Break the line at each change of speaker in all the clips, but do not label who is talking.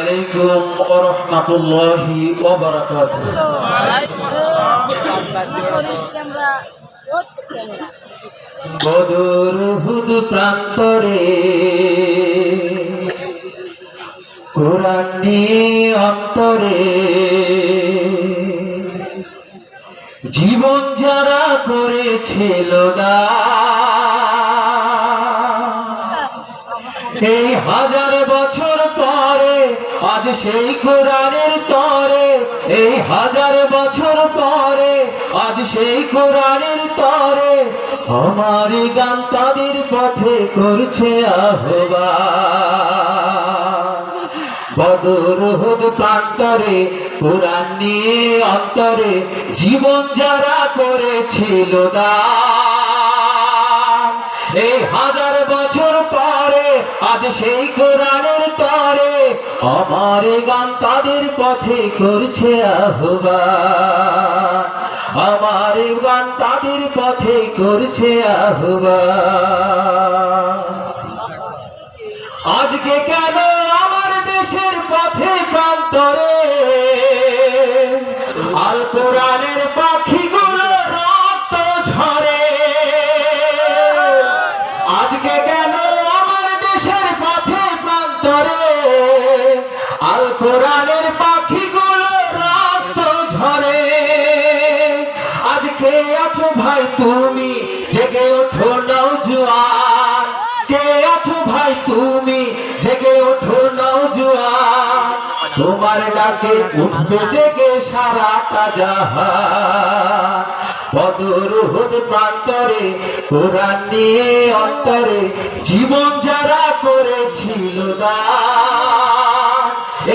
আলাইকুম ওয়া রাহমাতুল্লাহি ওয়া বারাকাতুহু। বদর উহুদ প্রান্তরে কোরআন নিয়ে অন্তরে জীবন যারা করেছিল এই 1000 বছর পরে আজ সেই কোরআনের তরে, এই 1000 বছর পরে আজ সেই কোরআনের তরে আমার গান তাদের পথে করছে আহ্বান। বদর উহুদ প্রান্তরে কোরআন নিয়ে অন্তরে জীবন যারা করেছিল দান, এই 1000 বছর পরে আজ সেই কোরআনের তরে আমার গান তাদের পথে করছে আহ্বান, আমার গান তাদের পথে করছে আহ্বান। আজকে কেন আমার দেশের পথে প্রান্তরে আল কোরআনের পাখিগুলো রক্ত ঝরে, আজকে কেন আমার দেশের পথে প্রান্তরে আল কোরআনের পাখিগুলো রক্ত ঝরে। আজকে আছো ভাই তুমি জেগে ওঠো নওজোয়ান, কে আছো ভাই তুমি জেগে ওঠো নওজোয়ান, তোমার ডাকে উঠবে জেগে সারাটা জাহান। বদর উহুদ প্রান্তরে কোরআন নিয়ে অন্তরে জীবন যারা করেছিল দান,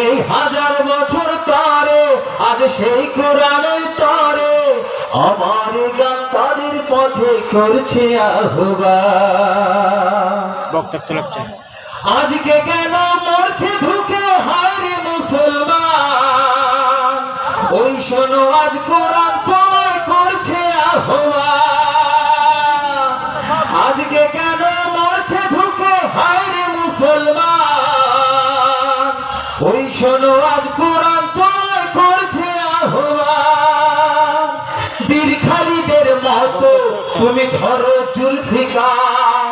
এই 1000 বছর তরে আজ সেই কোরআনের তরে আমার গান তাদের পথে করছে আহ্বান। আজকে কেন মরছে ঢুকে হায়রে মুসলমান, ওই শোনো আজ কোরআন তোমায় করছে আহ্বান। আজকে কেন মরছে ঢুকে হায়রে মুসলমান, ওই শোনো আজ কোরআন তোমায় করছে আহ্বান। বীর খালিদের মতো তুমি ধরো জুলফিকার,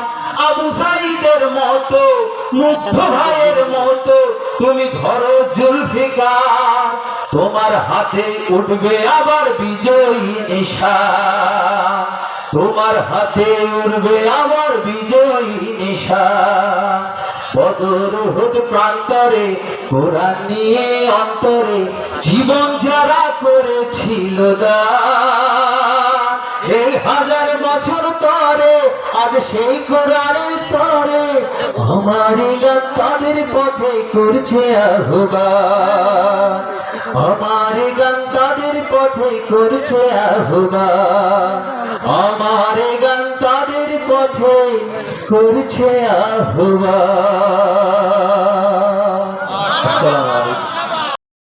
আবু সাইদের মতো মুগ্ধ ভাইয়ের মতো তুমি ধরো জুলফিকার, তোমার হাতে উঠবে আবার বিজয়ী নিশান, তোমার হাতে উঠবে আবার বিজয়ী নিশান। বদর উহুদ প্রান্তরে কোরআন নিয়ে অন্তরে জীবন যারা করেছিল দান, এই 1000 বছর তরে আজ সেই কোরআনের তরে আমার গান তাদের পথে করছে আহ্বান, আমার গান তাদের পথে করছে আহ্বান, আমার গান তাদের পথে করছে আহ্বান।